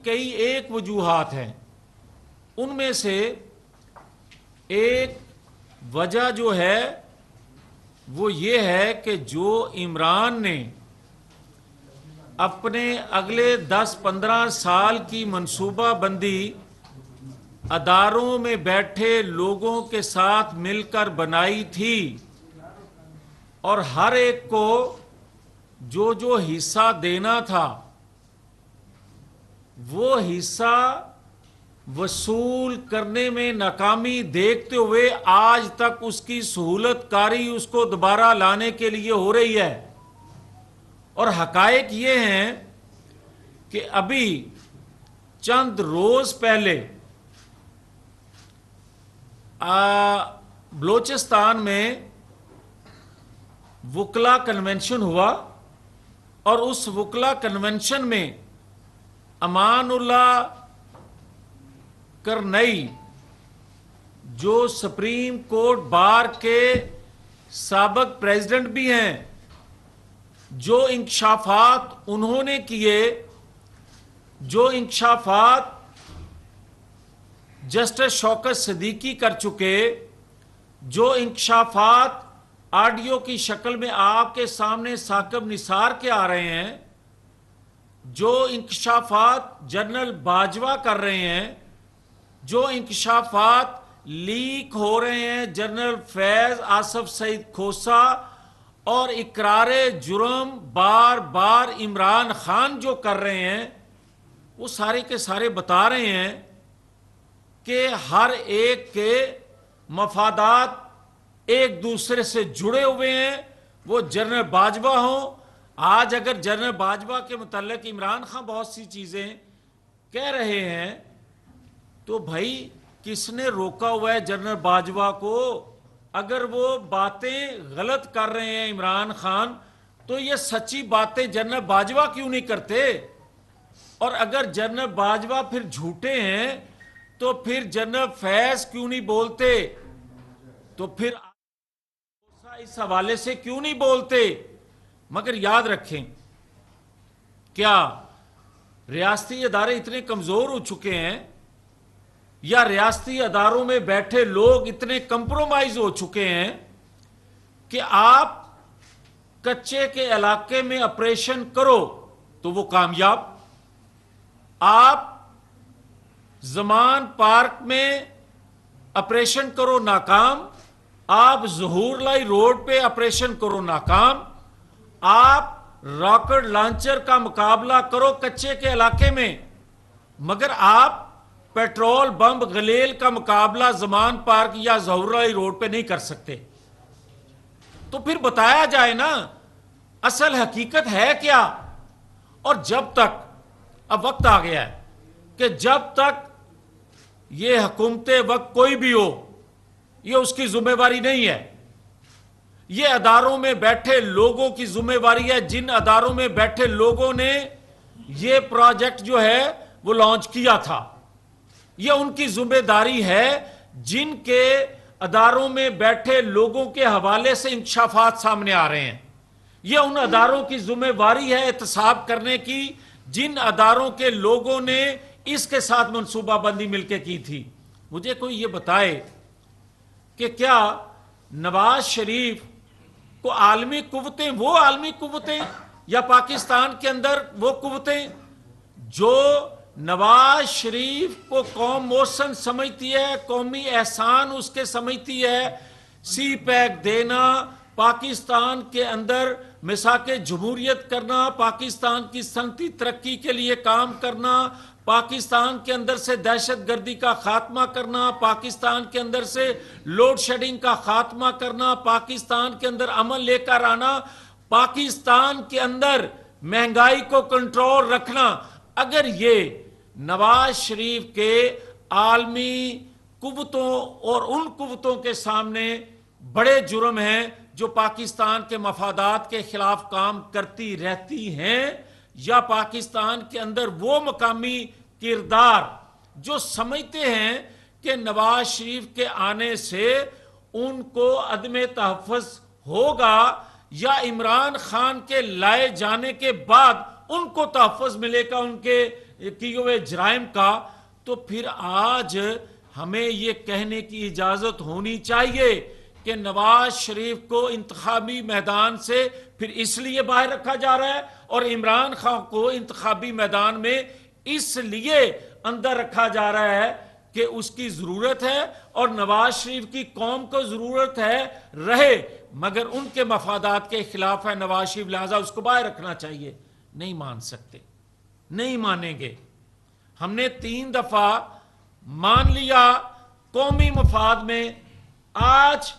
کئی ایک وجوہات ہیں، ان میں سے ایک وجہ جو ہے وہ یہ ہے کہ جو عمران نے اپنے اگلے 10-15 سال کی منصوبہ بندی اداروں میں بیٹھے لوگوں کے ساتھ مل کر بنائی تھی اور ہر ایک کو جو حصہ دینا تھا وہ حصہ وصول کرنے میں ناکامی دیکھتے ہوئے آج تک اس کی سہولت کاری اس کو دوبارہ لانے کے لیے ہو رہی ہے۔ اور حقائق یہ ہیں کہ ابھی چند روز پہلے بلوچستان میں وکلا کنونشن ہوا اور اس وکلا کنونشن میں امان اللہ کرنئی جو سپریم کورٹ بار کے سابق پریزیڈنٹ بھی ہیں، جو انکشافات انہوں نے کیے، جو انکشافات جسٹس شوکت صدیقی کر چکے، جو انکشافات آڈیو کی شکل میں آپ کے سامنے ثاقب نثار کے آ رہے ہیں، جو انکشافات جنرل باجوہ کر رہے ہیں، جو انکشافات لیک ہو رہے ہیں جنرل فیض آصف سعید کھوسہ اور اقرار جرم بار بار عمران خان جو کر رہے ہیں، وہ سارے کے سارے بتا رہے ہیں کہ ہر ایک کے مفادات ایک دوسرے سے جڑے ہوئے ہیں، وہ جنرل باجوہ ہوں۔ آج اگر جنرل باجوہ کے متعلق عمران خان بہت سی چیزیں کہہ رہے ہیں تو بھائی کس نے روکا ہوا ہے جنرل باجوہ کو؟ اگر وہ باتیں غلط کر رہے ہیں عمران خان تو یہ سچی باتیں جنرل باجوہ کیوں نہیں کرتے؟ اور اگر جنرل باجوہ پھر جھوٹے ہیں تو پھر جنرل فیض کیوں نہیں بولتے؟ تو پھر اس حوالے سے کیوں نہیں بولتے؟ مگر یاد رکھیں، کیا ریاستی ادارے اتنے کمزور ہو چکے ہیں یا ریاستی اداروں میں بیٹھے لوگ اتنے کمپرومائز ہو چکے ہیں کہ آپ کچے کے علاقے میں آپریشن کرو تو وہ کامیاب، آپ زمان پارک میں آپریشن کرو ناکام، آپ ظہور لائی روڈ پہ آپریشن کرو ناکام، آپ راکٹ لانچر کا مقابلہ کرو کچے کے علاقے میں، مگر آپ پیٹرول بم غلیل کا مقابلہ زمان پارک یا ظہور لائی روڈ پہ نہیں کر سکتے۔ تو پھر بتایا جائے نا اصل حقیقت ہے کیا؟ اور جب تک اب وقت آ گیا ہے کہ جب تک یہ حکومت وقت کوئی بھی ہو، یہ اس کی ذمہ داری نہیں ہے، یہ اداروں میں بیٹھے لوگوں کی ذمہ داری ہے، جن اداروں میں بیٹھے لوگوں نے یہ پروجیکٹ جو ہے وہ لانچ کیا تھا، یہ ان کی ذمہ داری ہے، جن کے اداروں میں بیٹھے لوگوں کے حوالے سے انکشافات سامنے آ رہے ہیں، یہ ان اداروں کی ذمہ داری ہے احتساب کرنے کی جن اداروں کے لوگوں نے اس کے ساتھ منصوبہ بندی مل کے کی تھی۔ مجھے کوئی یہ بتائے کہ کیا نواز شریف کو عالمی قوتیں، وہ عالمی قوتیں یا پاکستان کے اندر وہ قوتیں جو نواز شریف کو قوم محسن سمجھتی ہے، قومی احسان اس کے سمجھتی ہے، سی پیک دینا، پاکستان کے اندر میثاق جمہوریت کرنا، پاکستان کی صنعتی ترقی کے لیے کام کرنا، پاکستان کے اندر سے دہشت گردی کا خاتمہ کرنا، پاکستان کے اندر سے لوڈ شیڈنگ کا خاتمہ کرنا، پاکستان کے اندر امن لے کر آنا، پاکستان کے اندر مہنگائی کو کنٹرول رکھنا، اگر یہ نواز شریف کے عالمی قوتوں اور ان قوتوں کے سامنے بڑے جرم ہیں جو پاکستان کے مفادات کے خلاف کام کرتی رہتی ہیں، یا پاکستان کے اندر وہ مقامی کردار جو سمجھتے ہیں کہ نواز شریف کے آنے سے ان کو عدم تحفظ ہوگا یا عمران خان کے لائے جانے کے بعد ان کو تحفظ ملے گا ان کے کیے ہوئے جرائم کا، تو پھر آج ہمیں یہ کہنے کی اجازت ہونی چاہیے کہ نواز شریف کو انتخابی میدان سے پھر اس لیے باہر رکھا جا رہا ہے، اور عمران خان کو انتخابی میدان میں اس لیے اندر رکھا جا رہا ہے کہ اس کی ضرورت ہے، اور نواز شریف کی قوم کو ضرورت ہے رہے، مگر ان کے مفادات کے خلاف ہے نواز شریف، لہذا اس کو باہر رکھنا چاہیے۔ نہیں مان سکتے، نہیں مانیں گے۔ ہم نے 3 دفعہ مان لیا قومی مفاد میں، آج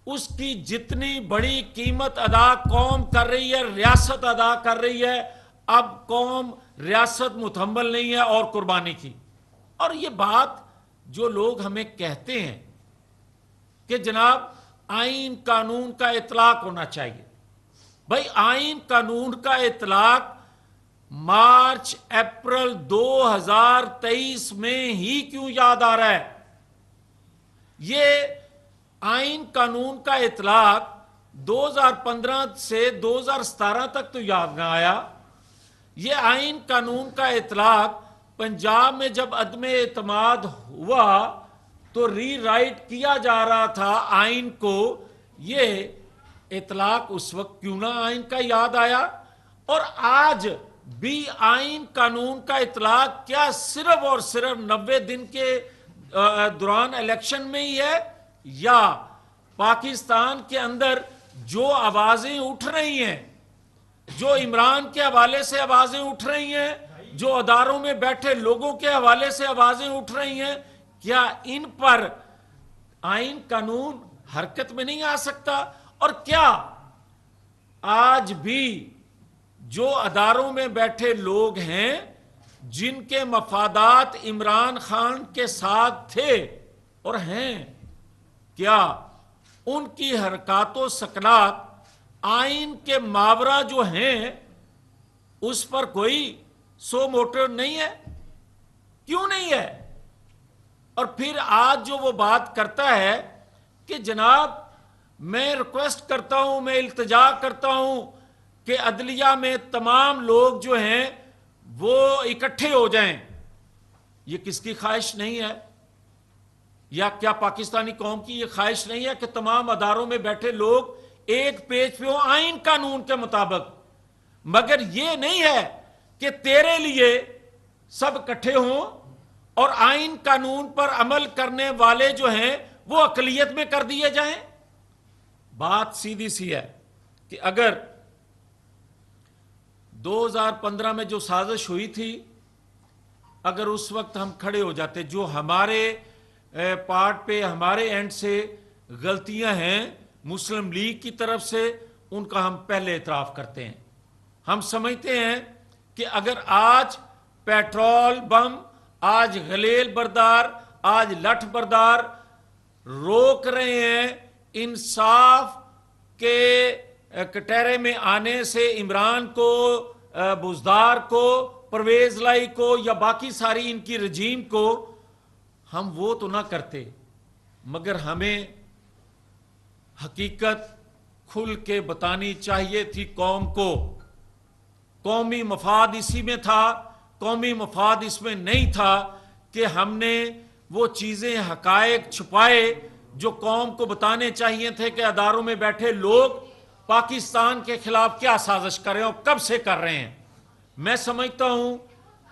اس کی جتنی بڑی قیمت ادا قوم کر رہی ہے، ریاست ادا کر رہی ہے، اب قوم ریاست متحمل نہیں ہے اور قربانی کی۔ اور یہ بات جو لوگ ہمیں کہتے ہیں کہ جناب آئین قانون کا اطلاق ہونا چاہیے، بھائی آئین قانون کا اطلاق مارچ اپریل 2023 میں ہی کیوں یاد آ رہا ہے؟ یہ آئین قانون کا اطلاق 2015 سے 2017 تک تو یاد نہ آیا۔ یہ آئین قانون کا اطلاق پنجاب میں جب عدم اعتماد ہوا تو ری رائٹ کیا جا رہا تھا آئین کو، یہ اطلاق اس وقت کیوں نہ آئین کا یاد آیا؟ اور آج بھی آئین قانون کا اطلاق کیا صرف اور صرف 90 دن کے دوران الیکشن میں ہی ہے، یا پاکستان کے اندر جو آوازیں اٹھ رہی ہیں، جو عمران کے حوالے سے آوازیں اٹھ رہی ہیں، جو اداروں میں بیٹھے لوگوں کے حوالے سے آوازیں اٹھ رہی ہیں، کیا ان پر آئین قانون حرکت میں نہیں آ سکتا؟ اور کیا آج بھی جو اداروں میں بیٹھے لوگ ہیں جن کے مفادات عمران خان کے ساتھ تھے اور ہیں، کیا ان کی حرکات و سکنات آئین کے ماورا جو ہیں اس پر کوئی سو موٹو نہیں ہے؟ کیوں نہیں ہے؟ اور پھر آج جو وہ بات کرتا ہے کہ جناب میں ریکویسٹ کرتا ہوں، میں التجا کرتا ہوں کہ عدلیہ میں تمام لوگ جو ہیں وہ اکٹھے ہو جائیں، یہ کس کی خواہش نہیں ہے؟ یا کیا پاکستانی قوم کی یہ خواہش نہیں ہے کہ تمام اداروں میں بیٹھے لوگ ایک پیج پہ ہوں آئین قانون کے مطابق؟ مگر یہ نہیں ہے کہ تیرے لیے سب اکٹھے ہوں اور آئین قانون پر عمل کرنے والے جو ہیں وہ اقلیت میں کر دیے جائیں۔ بات سیدھی سی ہے کہ اگر 2015 میں جو سازش ہوئی تھی، اگر اس وقت ہم کھڑے ہو جاتے، جو ہمارے پارٹ پہ ہمارے اینڈ سے غلطیاں ہیں مسلم لیگ کی طرف سے، ان کا ہم پہلے اعتراف کرتے ہیں۔ ہم سمجھتے ہیں کہ اگر آج پیٹرول بم، آج غلیل بردار، آج لٹھ بردار روک رہے ہیں انصاف کے کٹہرے میں آنے سے عمران کو، بزدار کو، پرویز لائی کو، یا باقی ساری ان کی رجیم کو، ہم وہ تو نہ کرتے، مگر ہمیں حقیقت کھل کے بتانی چاہیے تھی قوم کو۔ قومی مفاد اسی میں تھا، قومی مفاد اس میں نہیں تھا کہ ہم نے وہ چیزیں حقائق چھپائے جو قوم کو بتانے چاہیے تھے کہ اداروں میں بیٹھے لوگ پاکستان کے خلاف کیا سازش کر رہے ہیں اور کب سے کر رہے ہیں۔ میں سمجھتا ہوں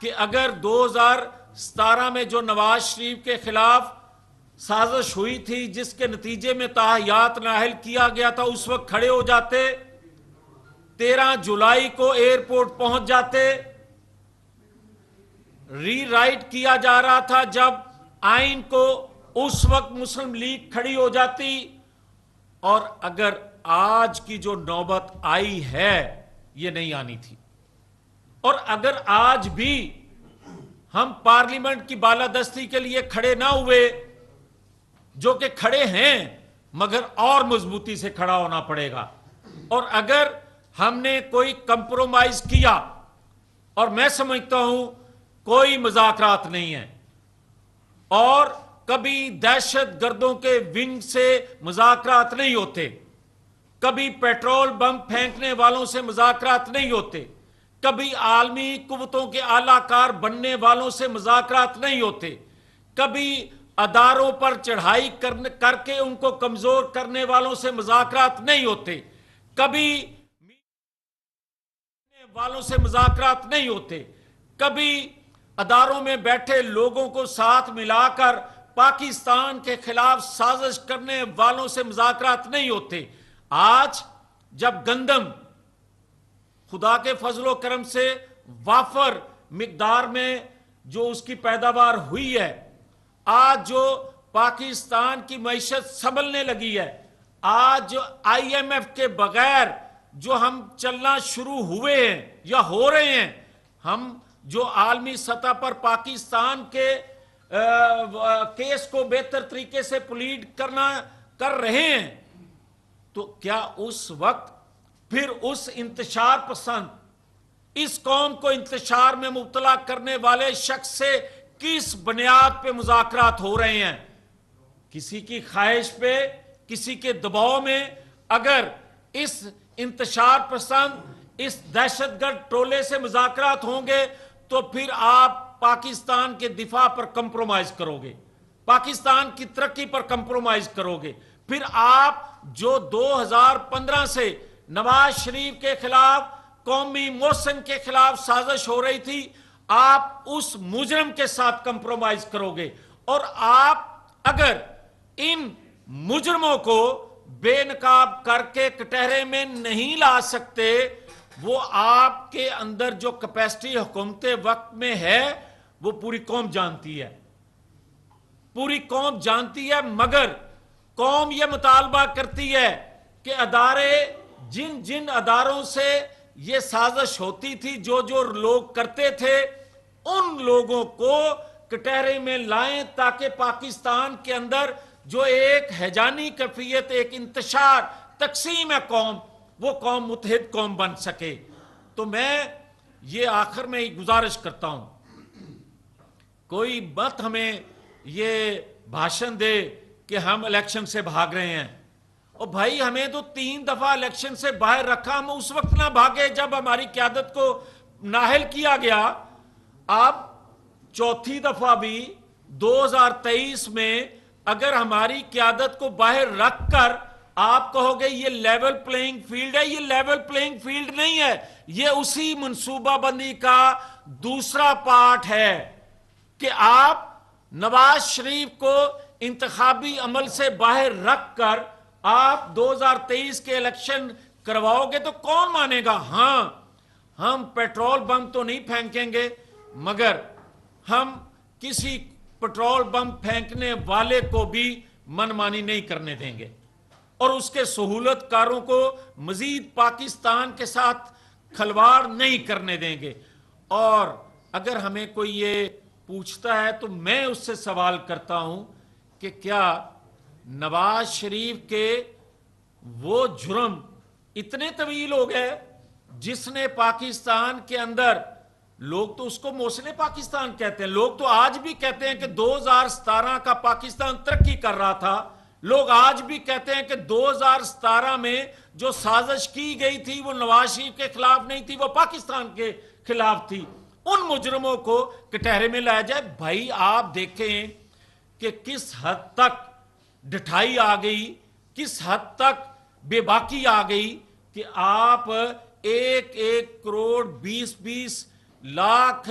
کہ اگر 2017 میں جو نواز شریف کے خلاف سازش ہوئی تھی جس کے نتیجے میں تاحیات نااہل کیا گیا تھا، اس وقت کھڑے ہو جاتے، 13 جولائی کو ایئرپورٹ پہنچ جاتے، ری رائٹ کیا جا رہا تھا جب آئین کو، اس وقت مسلم لیگ کھڑی ہو جاتی۔ اور اگر آج کی جو نوبت آئی ہے یہ نہیں آنی تھی، اور اگر آج بھی ہم پارلیمنٹ کی بالادستی کے لیے کھڑے نہ ہوئے، جو کہ کھڑے ہیں مگر اور مضبوطی سے کھڑا ہونا پڑے گا، اور اگر ہم نے کوئی کمپرومائز کیا، اور میں سمجھتا ہوں کوئی مذاکرات نہیں ہے، اور کبھی دہشت گردوں کے ونگ سے مذاکرات نہیں ہوتے، کبھی پیٹرول بم پھینکنے والوں سے مذاکرات نہیں ہوتے، کبھی عالمی قوتوں کے اعلی کار بننے والوں سے مذاکرات نہیں ہوتے، کبھی اداروں پر چڑھائی کر کے ان کو کمزور کرنے والوں سے مذاکرات نہیں ہوتے، کبھی والوں سے مذاکرات نہیں ہوتے، کبھی اداروں میں بیٹھے لوگوں کو ساتھ ملا کر پاکستان کے خلاف سازش کرنے والوں سے مذاکرات نہیں ہوتے۔ آج جب گندم خدا کے فضل و کرم سے وافر مقدار میں جو اس کی پیداوار ہوئی ہے، آج جو پاکستان کی معیشت سنبھلنے لگی ہے، آج جو آئی ایم ایف کے بغیر جو ہم چلنا شروع ہوئے ہیں یا ہو رہے ہیں، ہم جو عالمی سطح پر پاکستان کے کیس کو بہتر طریقے سے پلیڈ کر رہے ہیں، تو کیا اس وقت پھر اس انتشار پسند، اس قوم کو انتشار میں مبتلا کرنے والے شخص سے کس بنیاد پہ مذاکرات ہو رہے ہیں؟ کسی کی خواہش پہ، کسی کے دباؤ میں؟ اگر اس انتشار پسند، اس دہشت گرد ٹولے سے مذاکرات ہوں گے تو پھر آپ پاکستان کے دفاع پر کمپرومائز کرو گے، پاکستان کی ترقی پر کمپرومائز کرو گے، پھر آپ جو 2015 سے نواز شریف کے خلاف، قومی محسن کے خلاف سازش ہو رہی تھی، آپ اس مجرم کے ساتھ کمپرومائز کرو گے، اور آپ اگر ان مجرموں کو بے نقاب کر کے کٹہرے میں نہیں لا سکتے، وہ آپ کے اندر جو کیپیسٹی حکومت وقت میں ہے وہ پوری قوم جانتی ہے، پوری قوم جانتی ہے، مگر قوم یہ مطالبہ کرتی ہے کہ ادارے، جن اداروں سے یہ سازش ہوتی تھی، جو لوگ کرتے تھے، ان لوگوں کو کٹہرے میں لائیں تاکہ پاکستان کے اندر جو ایک ہیجانی کیفیت، ایک انتشار، تقسیم ہے قوم، وہ قوم متحد قوم بن سکے۔ تو میں یہ آخر میں گزارش کرتا ہوں، کوئی مت ہمیں یہ بھاشن دے کہ ہم الیکشن سے بھاگ رہے ہیں۔ اور بھائی ہمیں تو 3 دفعہ الیکشن سے باہر رکھا، ہم اس وقت نہ بھاگے جب ہماری قیادت کو نااہل کیا گیا۔ اب 4تھی دفعہ بھی 2023 میں اگر ہماری قیادت کو باہر رکھ کر آپ کہو گے یہ لیول پلینگ فیلڈ ہے، یہ لیول پلینگ فیلڈ نہیں ہے، یہ اسی منصوبہ بندی کا دوسرا پارٹ ہے کہ آپ نواز شریف کو انتخابی عمل سے باہر رکھ کر آپ 2023 کے الیکشن کرواؤ گے تو کون مانے گا؟ ہاں، ہم پیٹرول بم تو نہیں پھینکیں گے، مگر ہم کسی پیٹرول بم پھینکنے والے کو بھی منمانی نہیں کرنے دیں گے، اور اس کے سہولت کاروں کو مزید پاکستان کے ساتھ کھلواڑ نہیں کرنے دیں گے۔ اور اگر ہمیں کوئی یہ پوچھتا ہے تو میں اس سے سوال کرتا ہوں کہ کیا نواز شریف کے وہ جرم اتنے طویل ہو گئے جس نے پاکستان کے اندر، لوگ تو اس کو محسن پاکستان کہتے ہیں، لوگ تو آج بھی کہتے ہیں کہ 2017 کا پاکستان ترقی کر رہا تھا، لوگ آج بھی کہتے ہیں کہ 2017 میں جو سازش کی گئی تھی وہ نواز شریف کے خلاف نہیں تھی، وہ پاکستان کے خلاف تھی، ان مجرموں کو کٹہرے میں لایا جائے۔ بھائی آپ دیکھیں کہ کس حد تک ڈٹھائی آ گئی، کس حد تک بے باکی آ گئی کہ آپ 1 کروڑ 20 لاکھ،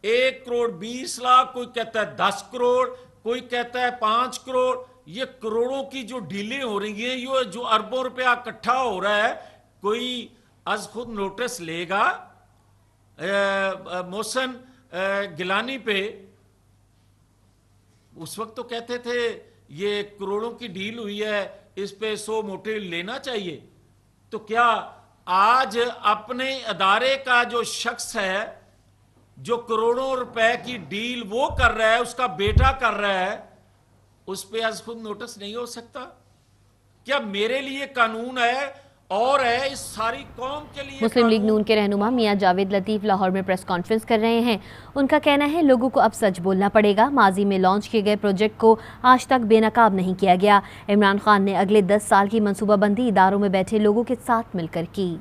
1 کروڑ 20 لاکھ، کوئی کہتا ہے 10 کروڑ، کوئی کہتا ہے 5 کروڑ، یہ کروڑوں کی جو ڈیلیں ہو رہی ہیں، یہ جو اربوں روپیہ اکٹھا ہو رہا ہے، کوئی از خود نوٹس لے گا محسن گیلانی پہ؟ اس وقت تو کہتے تھے یہ کروڑوں کی ڈیل ہوئی ہے، اس پہ 100 موٹے لینا چاہیے۔ تو کیا آج اپنے ادارے کا جو شخص ہے جو کروڑوں روپے کی ڈیل وہ کر رہا ہے، اس کا بیٹا کر رہا ہے، اس پہ از خود نوٹس نہیں ہو سکتا؟ کیا میرے لیے قانون ہے اور ہے اس ساری قوم کے لیے؟ مسلم لیگ نون کے رہنما میاں جاوید لطیف لاہور میں پریس کانفرنس کر رہے ہیں۔ ان کا کہنا ہے لوگوں کو اب سچ بولنا پڑے گا، ماضی میں لانچ کیے گئے پروجیکٹ کو آج تک بے نقاب نہیں کیا گیا۔ عمران خان نے اگلے 10 سال کی منصوبہ بندی اداروں میں بیٹھے لوگوں کے ساتھ مل کر کی۔